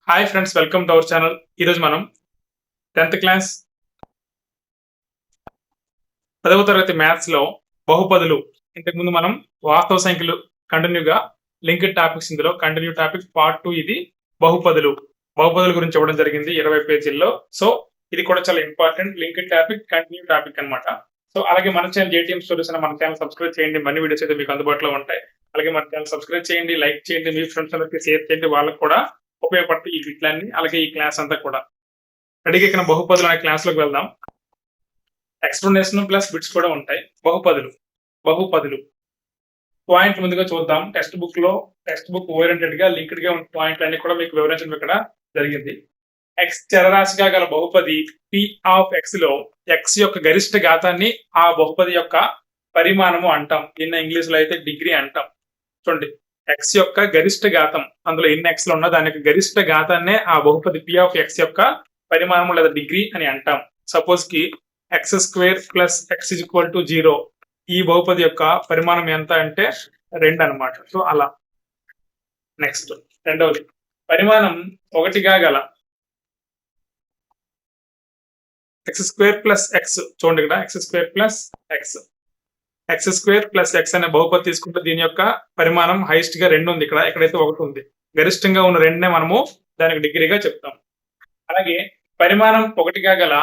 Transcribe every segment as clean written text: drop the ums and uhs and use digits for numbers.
Hi friends, welcome to our channel. ఈరోజు మనం 10th class 10వ తరగతి మ్యాథ్స్‌లో బహుపదులు ఇంతకుముందు మనం వాస్తవ సంఖ్యలు కంటిన్యూగా లింక్డ్ టాపిక్స్ ఇందులో కంటిన్యూ టాపిక్ పార్ట్ 2 ఇది బహుపదులు. బహుపదుల గురించి ఇవ్వడం జరిగింది 20 పేజీల్లో. సో, ఇది కూడా చాలా important linked topic, continue topic అన్నమాట. సో, అలాగే మన ఛానల్ జేటీఎం స్టోరీస్ అనే మన ఛానల్ సబ్స్క్రైబ్ చేయండి. మరిన్ని వీడియోస్ అయితే మీకు అందుబాటులో ఉంటాయి. అలాగే మన ఛానల్ సబ్స్క్రైబ్ చేయండి, లైక్ చేయండి, మీ ఫ్రెండ్స్ అందరికి షేర్ చేయండి. వాళ్ళకి కూడా ఉపయోగపడతాయి ఈ బిట్లన్నీ. అలాగే ఈ క్లాస్ అంతా కూడా. రెడీగా ఇక్కడ బహుపదులు అనే క్లాస్‌లోకి వెళ్దాం. ఎక్స్‌ప్లనేషన్ ప్లస్ బిట్స్ కూడా ఉంటాయి. బహుపదులు పాయింట్ ముందుగా చూద్దాం. టెక్స్ట్ బుక్ ఓరియెంటెడ్‌గా లింక్డ్‌గా ఉన్న పాయింట్లన్నీ కూడా మీకు వివరించడం ఇక్కడ జరిగింది. ఎక్స్ చరరాశిగా గల బహుపది పి ఆఫ్ ఎక్స్‌లో ఎక్స్ యొక్క గరిష్ట ఘాతాన్ని ఆ బహుపది యొక్క పరిమాణము అంటాం. దీన్ని ఇంగ్లీష్‌లో అయితే డిగ్రీ అంటాం. చూడండి, ఎక్స్ యొక్క గరిష్ట ఘాతం, అందులో ఎన్ని ఎక్స్‌లు ఉన్నా దాని యొక్క గరిష్ట ఘాతాన్నే ఆ బహుపది పి ఆఫ్ ఎక్స్ యొక్క పరిమాణం లేదా డిగ్రీ అని అంటాం. సపోజ్ కి X square plus X is equal to 0 ఈ బహుపది యొక్క పరిమాణం ఎంత అంటే 2 అన్నమాట. సో అలా. నెక్స్ట్ రెండవది, పరిమాణం 1గా గల ఎక్స్ స్క్వేర్ ప్లస్ ఎక్స్. చూడండి, ఇక్కడ ఎక్స్ స్క్వేర్ ప్లస్ ఎక్స్ అనే బహుపది తీసుకుంటే దీని యొక్క పరిమాణం హైయెస్ట్ గా 2 ఉంది. ఇక్కడైతే 1 ఉంది. గరిష్టంగా ఉన్న 2నే మనము దానికి డిగ్రీగా చెప్తాం. అలాగే పరిమాణం 1గా గల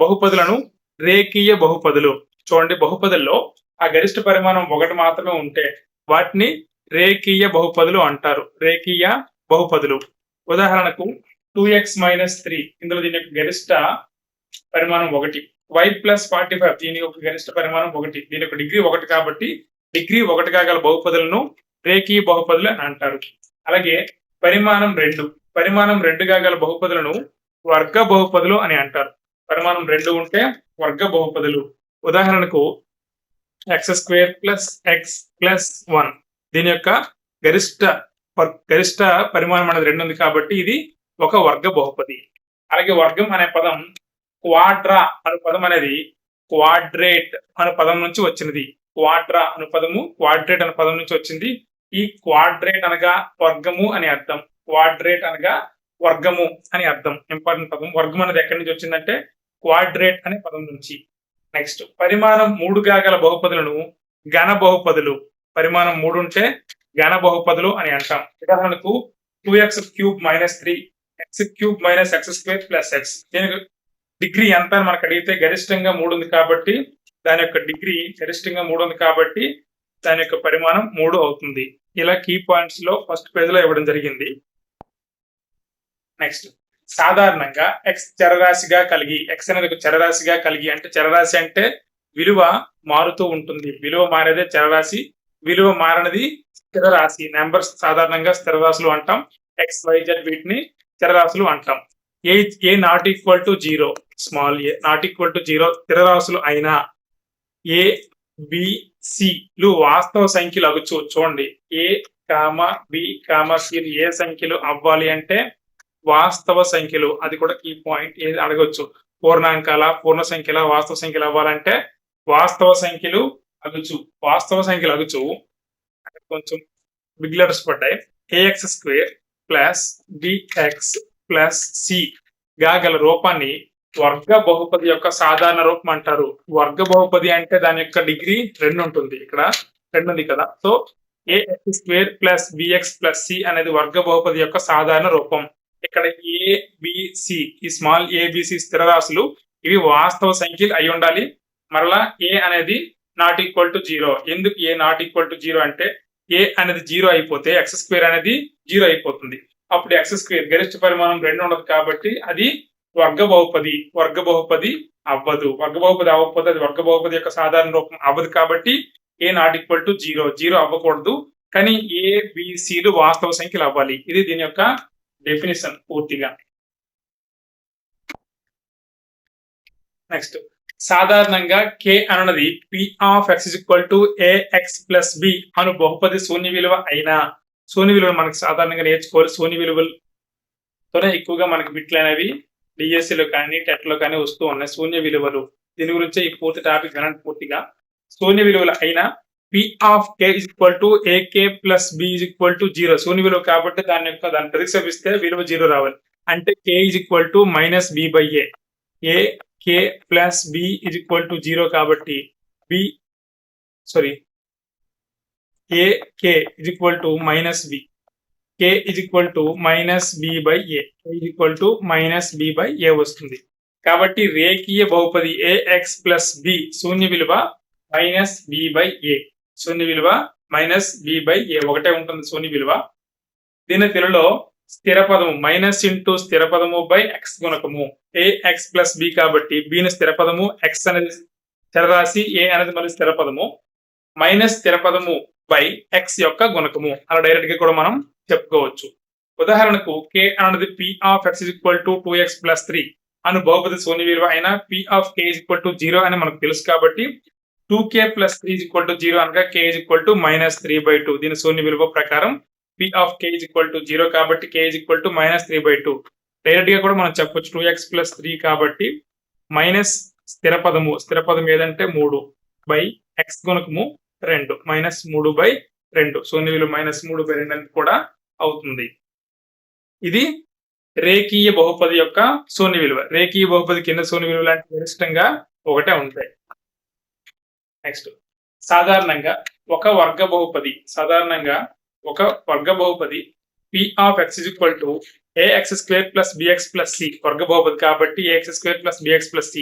బహుపదులను రేఖీయ బహుపదులు. చూడండి, బహుపదుల్లో ఆ గరిష్ట పరిమాణం 1 మాత్రమే ఉంటే వాటిని రేఖీయ బహుపదులు అంటారు. రేఖీయ బహుపదులు ఉదాహరణకు 2x-3 ఇందులో దీని యొక్క గరిష్ట పరిమాణం 1. y + 45 దీని యొక్క గరిష్ట పరిమాణం 1. దీని యొక్క డిగ్రీ 1 కాబట్టి డిగ్రీ 1గా గల బహుపదులను రేఖీయ బహుపదులు అని అంటారు. అలాగే పరిమాణం 2గా గల బహుపదులను వర్గ బహుపదులు అని అంటారు. పరిమాణం 2 ఉంటే వర్గ బహుపదులు. ఉదాహరణకు x² + x + 1 దీని యొక్క గరిష్ట పరిమాణం అనేది 2 ఉంది కాబట్టి ఇది ఒక వర్గ బహుపది. అలాగే వర్గం అనే పదం క్వాడ్రా అనే పదం అనేది క్వాడ్రేట్ అనే పదం నుంచి వచ్చినది. క్వాడ్రా అనే పదము క్వాడ్రేట్ అనే పదం నుంచి వచ్చింది. ఈ క్వాడ్రేట్ అనగా వర్గము అని అర్థం. క్వాడ్రేట్ అనగా వర్గము అని అర్థం. ఇంపార్టెంట్ పదం. వర్గం అనేది ఎక్కడి నుంచి వచ్చిందంటే క్వాడ్రేట్ అనే పదం నుంచి. నెక్స్ట్, పరిమాణం 3గా గల బహుపదులను ఘన బహుపదులు. పరిమాణం 3 ఉంటే ఘన బహుపదులు అని అంటాం. ఉదాహరణకు 2x³ - 3 x³ - x² + x. దీనికి డిగ్రీ ఎంత అని మనకు అడిగితే గరిష్టంగా 3 ఉంది కాబట్టి దాని యొక్క డిగ్రీ గరిష్టంగా 3 ఉంది కాబట్టి దాని యొక్క పరిమాణం 3 అవుతుంది. ఇలా కీ పాయింట్స్ లో ఫస్ట్ పేజ్ లో ఇవ్వడం జరిగింది. నెక్స్ట్, సాధారణంగా ఎక్స్ చరరాశిగా కలిగి, ఎక్స్ అనేది ఒక చరరాశిగా కలిగి అంటే చరరాశి అంటే విలువ మారుతూ ఉంటుంది. విలువ మారేదే చరరాశి, విలువ మారనిది స్థిరరాశి. నెంబర్స్ సాధారణంగా స్థిరరాశులు అంటాం. ఎక్స్ వై జెడ్ వీటిని చరరాశులు అంటాం. A not equal to 0, small a not equal to 0 స్థిరరాశులు అయినా ఏ బి సిలు వాస్తవ సంఖ్యలు అవ్వచ్చు. చూడండి, ఏ బి సి ఏ సంఖ్యలు అవ్వాలి అంటే వాస్తవ సంఖ్యలు. అది కూడా కీ పాయింట్. ఏది అడగొచ్చు, పూర్ణాంకాల, పూర్ణ సంఖ్యల, వాస్తవ సంఖ్యలు అవ్వాలంటే వాస్తవ సంఖ్యలు అగచ్చు. కొంచెం బిగ్ లెటర్స్ పడ్డాయి. ax² + bx + c గా గల రూపాన్ని వర్గ బహుపది యొక్క సాధారణ రూపం అంటారు. వర్గ బహుపది అంటే దాని యొక్క డిగ్రీ 2 ఉంటుంది. ఇక్కడ 2 ఉంది కదా. సో ax² + bx + c అనేది వర్గ బహుపది యొక్క సాధారణ రూపం. ఇక్కడ ఏబిసి, ఈ స్మాల్ ఏబిసి స్థిరరాశులు. ఇవి వాస్తవ సంఖ్యలు అయి ఉండాలి. మరలా ఏ అనేది నాట్ ఈక్వల్ టు 0. ఎందుకు ఏ నాట్ ఈక్వల్ టు 0 అంటే ఏ అనేది 0 అయిపోతే x² అనేది 0 అయిపోతుంది. అప్పుడు x² గరిష్ట పరిమాణం 2 ఉండదు కాబట్టి అది వర్గ బహుపది అవ్వదు. వర్గ బహుపది అవ్వకపోతే అది వర్గ బహుపది యొక్క సాధారణ రూపం అవ్వదు కాబట్టి ఏ నాట్ ఈక్వల్ టు 0 అవ్వకూడదు. కానీ ఏబిసిలు వాస్తవ సంఖ్యలు అవ్వాలి. ఇది దీని యొక్క డెఫినిషన్ పూర్తిగా. నెక్స్ట్, సాధారణంగా కే అనున్నది p of x is equal to ax + b అను బహుపది శూన్య విలువ అయినా, శూన్య విలువలు మనకు సాధారణంగా నేర్చుకోవాలి. శూన్య విలువలతోనే ఎక్కువగా మనకి బిట్లు అనేవి డిఎస్సిలో కానీ టెట్ లో కానీ వస్తూ ఉన్నాయి. శూన్య విలువలు, దీని గురించి ఈ పూర్తి టాపిక్ వినండి పూర్తిగా. శూన్య విలువలు అయినా P of k is equal to AK plus B is equal to 0. శూన్య విలువ కాబట్టి దాన్ని ప్రతిక్షేపిస్తే విలువ 0 రావాలి. అంటే k is equal to minus B by a k plus b is equal to 0 కాబట్టి b sorry a k is equal to minus b k is equal to minus B by a is equal to minus B by a వస్తుంది. కాబట్టి రేఖీయ బహుపది AX plus B శూన్య విలువ minus B by ఏ. శూన్య విలువ minus B by ఏ ఒకటే ఉంటుంది శూన్య విలువ. దీని తెలుగులో స్థిర పదము మైనస్ ఇంటూ స్థిర పదము బై ఎక్స్ గుణకము. ఏఎక్స్ ప్లస్ బి కాబట్టి బిని స్థిర పదము, ఎక్స్ అనేది స్థిరరాశి, ఏ అనేది మళ్ళీ స్థిర పదము, మైనస్ స్థిర పదము బై ఎక్స్ యొక్క గుణకము. అలా డైరెక్ట్ గా కూడా మనం చెప్పుకోవచ్చు. ఉదాహరణకు k అనేది p of x equal to 2x plus 3 అను బహుపది శూన్య విలువ అయినా p of k equal to 0 అని మనకు తెలుసు కాబట్టి 2k ప్లస్ 3 ఈక్వల్ టు 0 అనగా k ఈక్వల్ టు మైనస్ 3/2. దీని శూన్య విలువ ప్రకారం p of k equal to 0 కాబట్టి k equal to minus 3/2. Direct గా కూడా మనం చెప్పొచ్చు 2x ప్లస్ 3 కాబట్టి మైనస్ స్థిర పదము ఏదంటే 3 బై x గుణకము 2 మైనస్ 3/2 శూన్య విలువ మైనస్ 3/2 అని కూడా అవుతుంది. ఇది రేఖీయ బహుపది యొక్క శూన్య విలువ. రేఖీయ బహుపది కింద శూన్య విలువలు అంటే గరిష్టంగా ఒకటే ఉంటాయి. నెక్స్ట్ సాధారణంగా ఒక వర్గ బహుపది p of x equal to ax square plus bx plus c వర్గ బహుపది కాబట్టి ax square plus bx plus c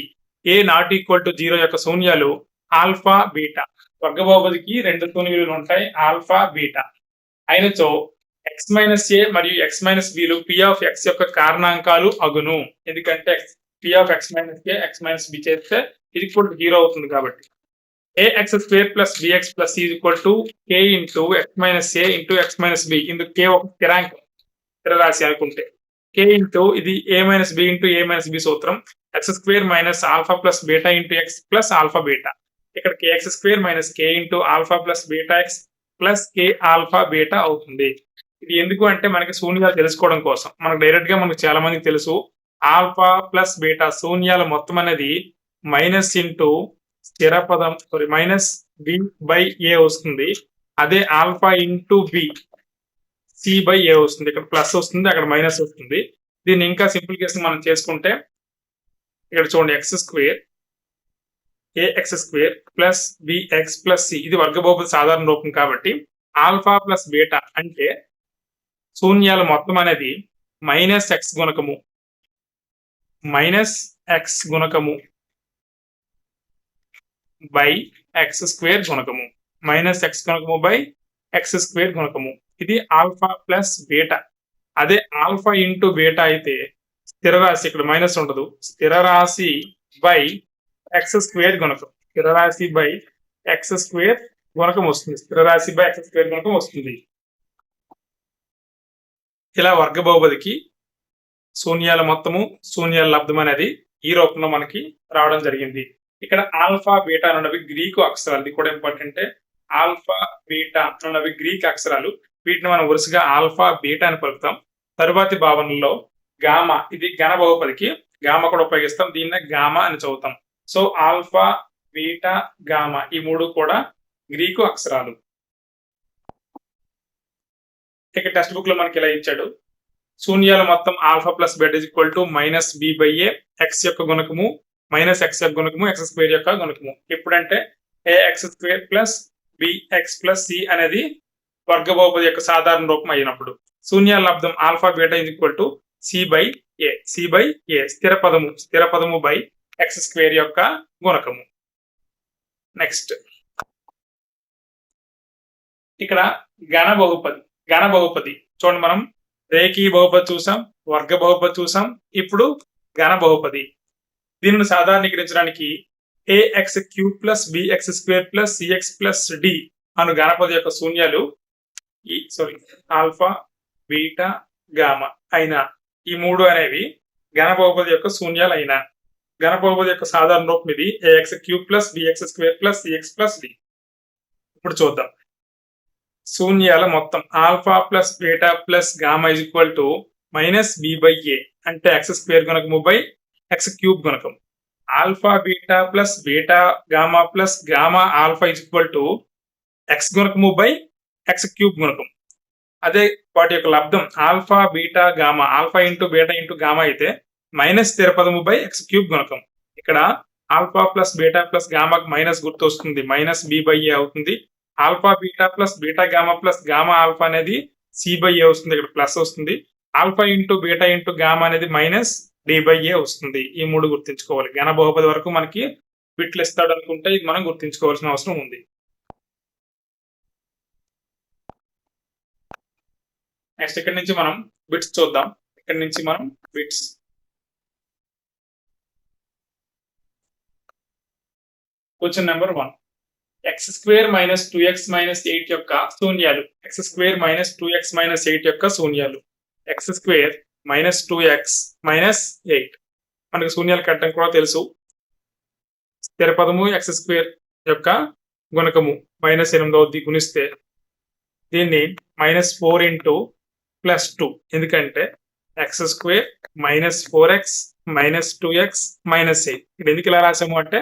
a not equal to 0 యొక్క శూన్యాలు ఆల్ఫా బీటా. వర్గ బహుపదికి రెండు శూన్య విలువలు ఉంటాయి ఆల్ఫా బీటా అయినచో x మైనస్ ఏ మరియు x మైనస్ బిలు p ఆఫ్ x యొక్క కారణాంకాలు అగును. ఎందుకంటే p of x minus a x minus b చేస్తే ఇది ఈక్వల్ టు 0 అవుతుంది కాబట్టి ax square plus bx plus c equal to k into x minus a into x minus b. ఇందుకు k ఒక స్థిరాంకం, స్థిరరాశి అనుకుంటే k ఇంటూ ఇది a minus b into a minus b సూత్రం x square minus alpha plus beta into x plus alpha beta. ఇక్కడ kx square minus k into alpha plus beta x plus k alpha beta అవుతుంది. ఇది ఎందుకు అంటే మనకి శూన్యాలు తెలుసుకోవడం కోసం. మనకు డైరెక్ట్ గా మనకు చాలా మందికి తెలుసు ఆల్ఫా ప్లస్ బీటా శూన్యాల మొత్తం అనేది మైనస్ ఇంటూ స్థిర పదం మైనస్ బి బై ఏ వస్తుంది. అదే alpha into b c by a వస్తుంది. ఇక్కడ ప్లస్ వస్తుంది, అక్కడ మైనస్ వస్తుంది. దీన్ని ఇంకా సింప్లిఫికేషన్ మనం చేసుకుంటే ఇక్కడ చూడండి x square a x square plus bx plus c ఇది వర్గ బహుపది సాధారణ రూపం కాబట్టి ఆల్ఫా ప్లస్ బీటా అంటే శూన్యాల మొత్తం అనేది మైనస్ ఎక్స్ గుణకము బై ఎక్స్ స్క్వేర్ గుణకము మైనస్ ఎక్స్ గుణకము బై ఎక్స్ స్క్వేర్ గుణకము. ఇది ఆల్ఫా ప్లస్ బీటా. అదే ఆల్ఫా ఇంటూ బీటా అయితే స్థిరరాశి, ఇక్కడ మైనస్ ఉండదు, స్థిరరాశి బై ఎక్స్ స్క్వేర్ గుణకం, స్థిరరాశి బై ఎక్స్ స్క్వేర్ గుణకం వస్తుంది. స్థిరరాశి బై ఎక్స్ స్క్వేర్ గుణకం వస్తుంది. ఇలా వర్గ బహుపదికి శూన్యాల మొత్తము శూన్యాల లబ్ధం అనేది ఈ రూపంలో మనకి రావడం జరిగింది. ఇక్కడ ఆల్ఫా బీటా అన్నవి గ్రీకు అక్షరాలు, ఇది కూడా ఇంపార్టెంట్. ఆల్ఫా బీటా అన్నవి గ్రీక్ అక్షరాలు. వీటిని మనం వరుసగా ఆల్ఫా బీటా అని పలుకుతాం. తరువాతి భావనలో గామా, ఇది ఘన బహుపదికి గామా కూడా ఉపయోగిస్తాం, దీన్నే గామా అని చదువుతాం. సో ఆల్ఫా బీటా గామా ఈ మూడు కూడా గ్రీకు అక్షరాలు. ఇక టెక్స్ట్ బుక్ లో మనకి ఇలా ఇచ్చాడు, శూన్యాల మొత్తం alpha plus beta is equal to minus B by a, x యొక్క గుణకము మైనస్ ఎక్స్ యొక్క గుణకము ఎక్స్ స్క్వేర్ యొక్క గుణకము. ఎప్పుడంటే a x square plus bx plus c అనేది వర్గ బహుపది యొక్క సాధారణ రూపం అయినప్పుడు. శూన్యాల లబ్ధం alpha beta is equal to c by a, స్థిర పదము బై ఎక్స్ స్క్వేర్ యొక్క గుణకము. నెక్స్ట్ ఇక్కడ ఘన బహుపది చూడండి, మనం రేఖీయ బహుపది చూసాం, వర్గ బహుపది చూసాం, ఇప్పుడు ఘన బహుపది. దీనిని సాధారణీకరించడానికి ax cube plus bx square plus CX plus d అను ఘనపది యొక్క శూన్యాలు ఆల్ఫా బీటా గామా అయినా ఈ మూడు అనేవి ఘన బహుపది యొక్క శూన్యాలు అయినా ఘన బహుపది యొక్క సాధారణ రూపం ఇది ax cube plus bx square plus CX plus d. ఇప్పుడు చూద్దాం, శూన్యాల మొత్తం alpha plus beta plus gamma is equal to minus B by a అంటే ఎక్స్ స్క్వేర్ గుణకము బై ఎక్స్ క్యూబ్ గుణకం. Alpha beta plus beta gamma plus gamma alpha is equal to x గుణకము by x cube గుణకం. అదే వాటి యొక్క లబ్దం alpha beta gamma, alpha into beta into gamma అయితే మైనస్ స్థిర పదము బై ఎక్స్ క్యూబ్ గుణకం. ఇక్కడ ఆల్ఫా ప్లస్ బీటా ప్లస్ గామాకు మైనస్ గుర్తు వస్తుంది, మైనస్ బి బై ఏ అవుతుంది. Alpha beta plus beta gamma plus gamma alpha అనేది సి బై ఏ వస్తుంది, ఇక్కడ ప్లస్ వస్తుంది. Alpha into beta into gamma అనేది మైనస్ డి బై ఏ వస్తుంది. ఈ మూడు గుర్తుంచుకోవాలి. ఘన బహుపది వరకు మనకి బిట్లు ఇస్తాడు అనుకుంటే ఇది మనం గుర్తుంచుకోవాల్సిన అవసరం ఉంది. నెక్స్ట్ ఇక్కడ నుంచి మనం బిట్స్ చూద్దాం. ఇక్కడ నుంచి మనం bits question number 1. X square minus 2x minus 8 యొక్క శూన్యాలు. X square minus 2x minus 8 యొక్క శూన్యాలు. X square minus 2x minus 8 మనకు శూన్యాలు కట్టడం కూడా తెలుసు. స్థిర పదము ఎక్స్ స్క్వేర్ యొక్క గుణకము మైనస్ 8 అవుద్ది. గుణిస్తే దీన్ని మైనస్ 4 ఇంటూ ప్లస్ 2, ఎందుకంటే X square minus 4x minus 2x minus 8. ఇది ఎందుకు ఇలా రాసాము అంటే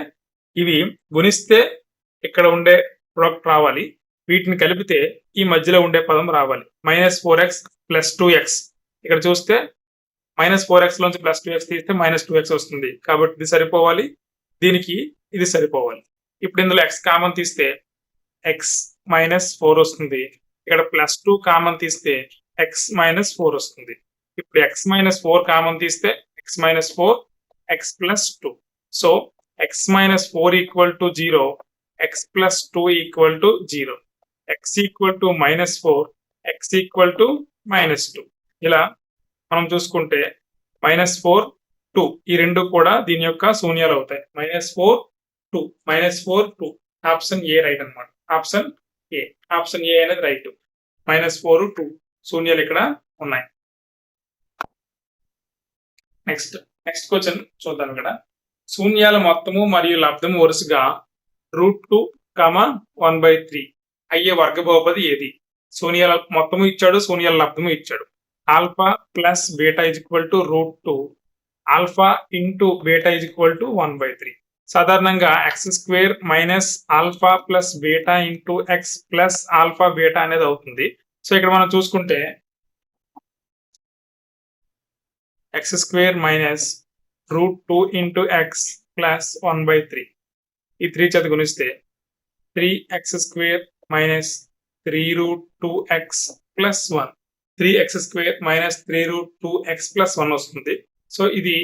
ఇవి గుణిస్తే ఇక్కడ ఉండే ప్రొడక్ట్ రావాలి, వీటిని కలిపితే ఈ మధ్యలో ఉండే పదం రావాలి. మైనస్ 4x ప్లస్ 2x, ఇక్కడ చూస్తే మైనస్ 4x లోంచి ప్లస్ 2x తీస్తే మైనస్ 2x వస్తుంది, కాబట్టి ఇది సరిపోవాలి, దీనికి ఇది సరిపోవాలి. ఇప్పుడు ఇందులో x కామన్ తీస్తే x మైనస్ 4 వస్తుంది, ఇక్కడ ప్లస్ 2 కామన్ తీస్తే x మైనస్ 4 వస్తుంది. ఇప్పుడు x మైనస్ 4 కామన్ తీస్తే x minus 4 x plus 2. So x minus 4 equal to 0, x plus 2 equal to 0, x equal to minus 4, x equal to minus 2. ఇలా మనం చూసుకుంటే మైనస్ 4 2 ఈ రెండు కూడా దీని యొక్క శూన్యాలు అవుతాయి. Minus 4 2 minus 4 2 option A right అన్నమాట. ఆప్షన్ ఏ అనేది రైట్. మైనస్ 4 2 శూన్యాలు ఇక్కడ ఉన్నాయి. నెక్స్ట్ క్వశ్చన్ చూద్దాం. ఇక్కడ శూన్యాల మొత్తము మరియు లబ్ధము వరుసగా √2, 1/3 అయ్యే వర్గ బహుపది ఏది? శూన్యాల మొత్తము ఇచ్చాడు, శూన్యాల లబ్ధము ఇచ్చాడు. Alpha plus beta is equal to √2, alpha into beta is equal to 1/3. సాధారణంగా X square minus alpha plus beta into X plus alpha beta అనేది అవుతుంది. సో ఇక్కడ మనం చూసుకుంటే X square minus √2 into X plus 1/3, ఈ 3 చేత గుణిస్తే 3x square minus 3√2x plus 1, 3x square minus 3√2x plus 1 వస్తుంది. సో ఇది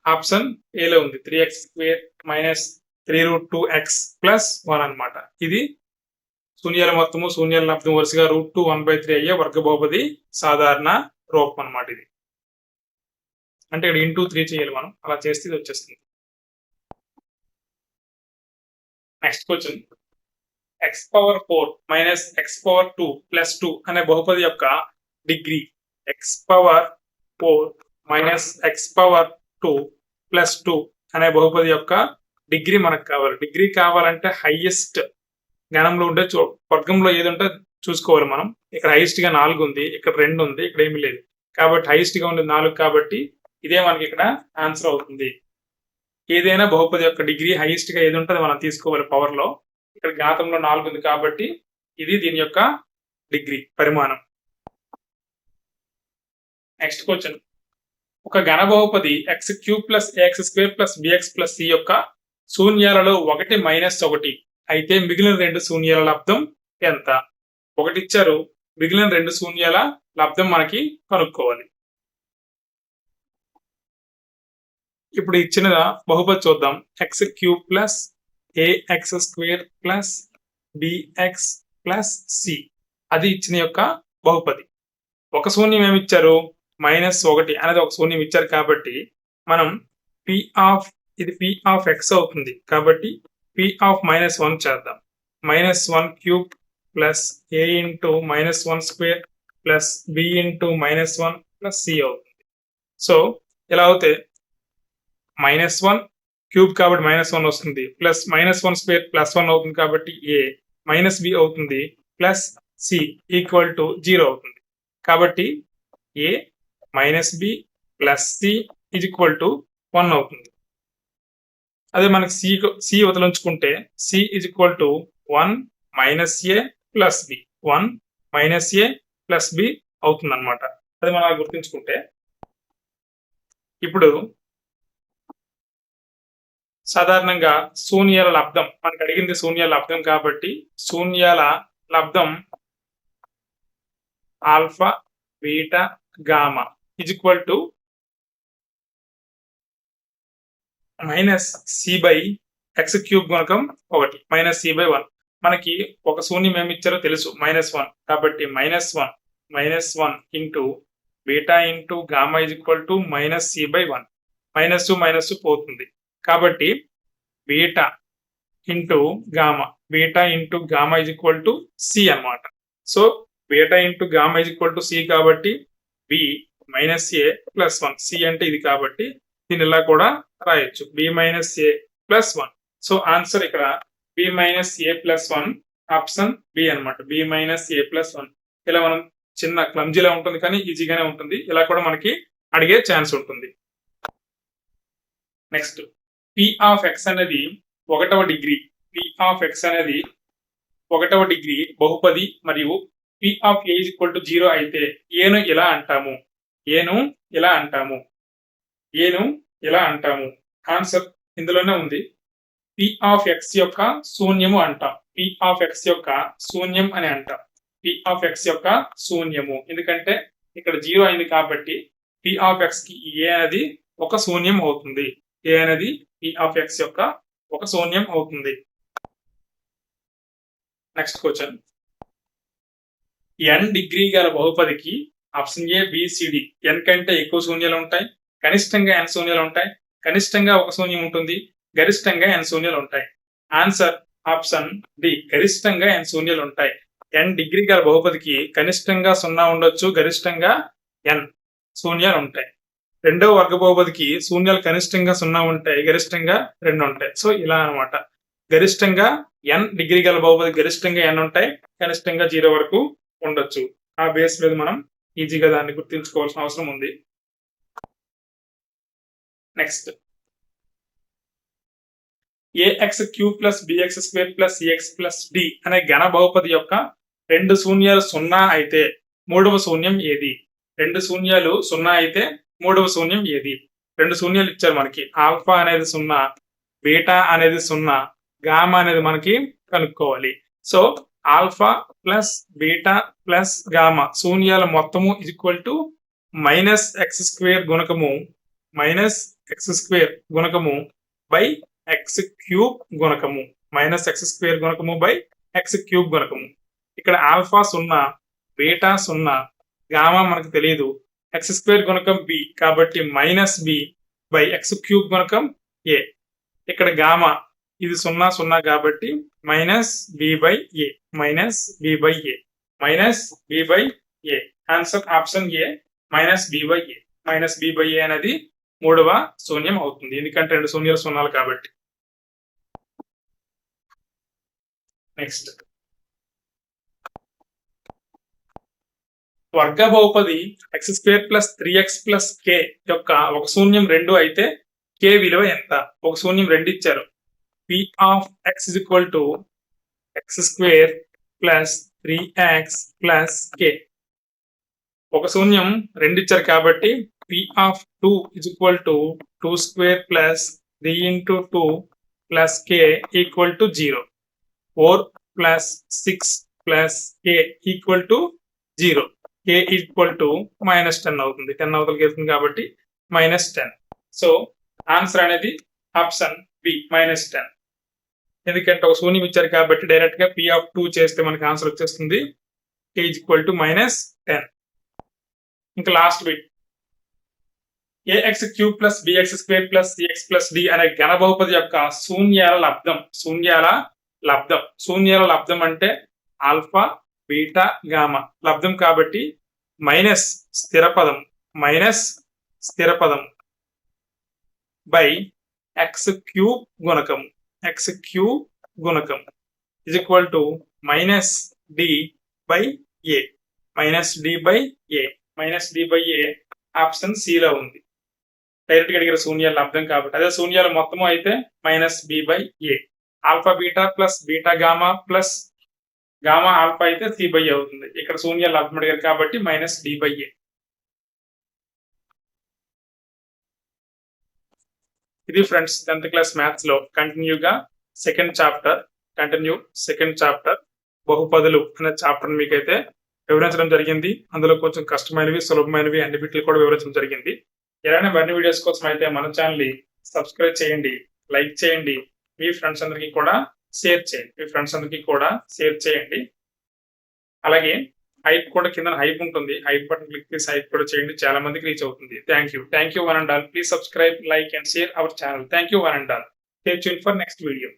ఆప్షన్ ఏలో ఉంది, 3x square minus 3√2x plus 1 అన్నమాట. ఇది శూన్యాల మొత్తము శూన్యాల లబ్ధం వరుసగా √2 1/3 అయ్యే వర్గ బహుపది సాధారణ రూపం అన్నమాట. ఇది అంటే ఇక్కడ ఇంటూ 3 చేయాలి మనం, అలా చేస్తే ఇది వచ్చేస్తుంది. Next question, x⁴ minus x⁴ plus 2 అనే బహుపది యొక్క degree. x⁴ minus x⁴ plus 2 అనే బహుపది యొక్క డిగ్రీ మనకు కావాలి. డిగ్రీ కావాలంటే హైయెస్ట్ గణంలో ఉండే వర్గంలో ఏది ఉంటే చూసుకోవాలి మనం. ఇక్కడ హైయెస్ట్ గా 4 ఉంది, ఇక్కడ 2 ఉంది, ఇక్కడ ఏమీ లేదు, కాబట్టి హైయెస్ట్ గా ఉండేది 4, కాబట్టి ఇదే మనకి ఇక్కడ ఆన్సర్ అవుతుంది. ఏదైనా బహుపది యొక్క డిగ్రీ హైయెస్ట్ గా ఏది ఉంటుందో మనం తీసుకోవాలి పవర్ లో. ఇక్కడ ఘాతంలో 4 ఉంది కాబట్టి ఇది దీని యొక్క డిగ్రీ పరిమాణం. నెక్స్ట్ క్వశ్చన్, ఒక ఘన బహుపది x³ plus ax² plus bx plus c యొక్క శూన్యాలలో 1 మైనస్ 1 అయితే మిగిలిన 2 శూన్యాల లబ్ధం ఎంత? 1 ఇచ్చారు, మిగిలిన 2 శూన్యాల లబ్ధం మనకి కనుక్కోవాలి. ఇప్పుడు ఇచ్చిన బహుపది చూద్దాం. x³ plus ax² plus bx plus c అది ఇచ్చిన యొక్క బహుపది. ఒక శూన్యం ఏమి ఇచ్చారు? -1 అనేది ఒక శూన్యం ఇచ్చారు, కాబట్టి మనం ఇది p ఆఫ్ x అవుతుంది, కాబట్టి p ఆఫ్ -1 చేద్దాం. -1³ plus a into -1² plus b into -1 plus c అవుతుంది. సో ఇలా అవుతే -1³ కాబట్టి -1 వస్తుంది, ప్లస్ -1² ప్లస్ 1 అవుతుంది, కాబట్టి a మైనస్ b అవుతుంది, ప్లస్ c ఈక్వల్ టు 0 అవుతుంది. కాబట్టి a minus b plus c is equal to 1 అవుతుంది. అదే మనకి c వదిలించుకుంటే c is equal to 1 minus a plus b, 1 minus a plus b అవుతుంది అనమాట. అది మనం గుర్తుంచుకుంటే ఇప్పుడు సాధారణంగా శూన్యాల లబ్దం మనకు అడిగింది శూన్యాల లబ్దం కాబట్టి శూన్యాల లబ్దం alpha beta gamma is equal to minus c by x cube గుణకం 1 మైనస్ సి బై 1. మనకి ఒక శూన్యం ఏమి ఇచ్చారో తెలుసు -1 కాబట్టి -1 into beta into gamma is equal to minus c by 1. -2 పోతుంది కాబట్టి beta into gamma is equal to c అన్నమాట. So beta into gamma is equal to c కాబట్టి b minus a plus 1 c అంటే ఇది కాబట్టి దీని ఇలా కూడా రాయొచ్చు b minus a plus 1. So answer ఇక్కడ b minus a plus 1 option b అన్నమాట. బి మైనస్ ఏ ప్లస్ 1 ఇలా మనం చిన్న క్లమ్జీలా ఉంటుంది కానీ ఈజీగానే ఉంటుంది. ఇలా కూడా మనకి అడిగే ఛాన్స్ ఉంటుంది. నెక్స్ట్ పి ఆఫ్ ఎక్స్ అనేది 1వ డిగ్రీ. పి ఆఫ్ ఎక్స్ అనేది 1వ డిగ్రీ బహుపది మరియు P of A equal to 0 అయితే ఏను ఇలా అంటాము. ఆన్సర్ ఇందులోనే ఉంది. పి ఆఫ్ ఎక్స్ యొక్క శూన్యము అంటాం. పి ఆఫ్ ఎక్స్ యొక్క శూన్యం అని అంటాం. పి ఆఫ్ ఎక్స్ యొక్క శూన్యము ఎందుకంటే ఇక్కడ 0 అయింది కాబట్టి పి ఆఫ్ ఎక్స్ కి ఏ అనేది ఒక శూన్యం అవుతుంది. ఏ అనేది పి ఆఫ్ ఎక్స్ యొక్క ఒక శూన్యం అవుతుంది. నెక్స్ట్ క్వశ్చన్ n డిగ్రీ గల బహుపదికి ఆప్షన్ ఏ బిసిడి n కంటే ఎక్కువ శూన్యాలు ఉంటాయి, కనిష్టంగా n శూన్యాలు ఉంటాయి, కనిష్టంగా ఒక శూన్యం ఉంటుంది, గరిష్టంగా n శూన్యాలు ఉంటాయి. ఆన్సర్ ఆప్షన్ డి గరిష్టంగా n శూన్యాలు ఉంటాయి. n డిగ్రీ గల బహుపదికి కనిష్టంగా 0 ఉండొచ్చు, గరిష్టంగా n శూన్యాలు ఉంటాయి. రెండవ వర్గ బహుపదికి శూన్యాలు కనిష్టంగా 0 ఉంటాయి, గరిష్టంగా 2 ఉంటాయి. సో ఇలా అన్నమాట. గరిష్టంగా n డిగ్రీ గల బహుపది గరిష్టంగా n ఉంటాయి, కనిష్టంగా 0 వరకు ఉండొచ్చు. ఆ బేస్ మీద మనం ఈజీగా దాన్ని గుర్తుంచుకోవాల్సిన అవసరం ఉంది. Next a x cube plus bx square plus CX plus d అనే ఘన బహుపది యొక్క 2 శూన్యాలు 0 అయితే 3వ శూన్యం ఏది? 2 శూన్యాలు 0 అయితే 3వ శూన్యం ఏది? 2 శూన్యాలు ఇచ్చారు మనకి. ఆల్ఫా అనేది 0, బీటా అనేది 0, గామా అనేది మనకి కనుక్కోవాలి. So alpha plus beta plus gamma శూన్యాల మొత్తము equal to minus x square గుణకము బై ఎక్స్ క్యూబ్ గుణకము బై ఎక్స్ క్యూబ్ గుణకము. ఇక్కడ ఆల్ఫా 0, బీటా 0, గామా మనకు తెలియదు. ఎక్స్ స్క్వేర్ గుణకం బి కాబట్టి minus B by x cube గుణకం ఏ. ఇక్కడ గామా ఇది 0 కాబట్టి minus B by A. Answer option A minus B by A. Minus B by A అనేది 3వ శూన్యం అవుతుంది ఎందుకంటే 2 శూన్యాలు 0 కాబట్టి. నెక్స్ట్ వర్గ బహుపది x square plus 3x plus K యొక్క ఒక శూన్యం 2 అయితే కే విలువ ఎంత? ఒక శూన్యం 2 ఇచ్చారు. P of x is equal to x square plus 3x plus K. ఒక శూన్యం 2 ఇచ్చారు కాబట్టి P of 2 is equal to 2 square plus 3 into 2 plus K equal to 0. 4 plus 6 plus K equal to 0. K equal to -10 అవుతుంది. 10 అవతలకి వెళ్తుంది కాబట్టి -10. So answer అనేది option B -10. ఎందుకంటే ఒక శూన్యం ఇచ్చారు కాబట్టి డైరెక్ట్ గా పి ఆఫ్ 2 చేస్తే మనకి ఆన్సర్ వచ్చేస్తుంది కే ఈక్వల్ టు -10. ఇంకా last bit a x cube plus bx square plus CX plus d అనే ఘన బహుపది యొక్క శూన్యాల లబ్దం అంటే ఆల్ఫా బీటా గామా లబ్దం కాబట్టి మైనస్ స్థిర పదం బై ఎక్స్ క్యూబ్ గుణకం is equal to minus d by a. Option c లో ఉంది. డైరెక్ట్ గా అడిగిన శూన్యాల లబ్దం కాబట్టి. అదే శూన్యాల మొత్తము అయితే minus B by a. Alpha beta plus beta gamma plus gamma alpha అయితే సి బై ఏ అవుతుంది. ఇక్కడ శూన్యాలు లబ్ధం అడిగారు కాబట్టి మైనస్ డి బై ఏ. ఇది ఫ్రెండ్స్ 10th క్లాస్ మ్యాథ్స్ లో సెకండ్ చాప్టర్ బహుపదులు అనే చాప్టర్ మీకైతే వివరించడం జరిగింది. అందులో కొంచెం కష్టమైనవి, సులభమైనవి అన్ని బిట్లు కూడా వివరించడం జరిగింది. ఇలానే మరిన్ని వీడియోస్ కోసం అయితే మన ఛానల్ ని సబ్స్క్రైబ్ చేయండి, లైక్ చేయండి, మీ ఫ్రెండ్స్ అందరికీ కూడా షేర్ చేయండి. అలాగే హైప్ కూడా కింద హైప్ ఉంటుంది. హైప్ బటన్ క్లిక్ చేసి హైప్ కూడా చేయండి. చాలా మందికి రీచ్ అవుతుంది. Thank you one and all. Please subscribe, like and share our channel. Thank you one and all. Stay tuned for next video.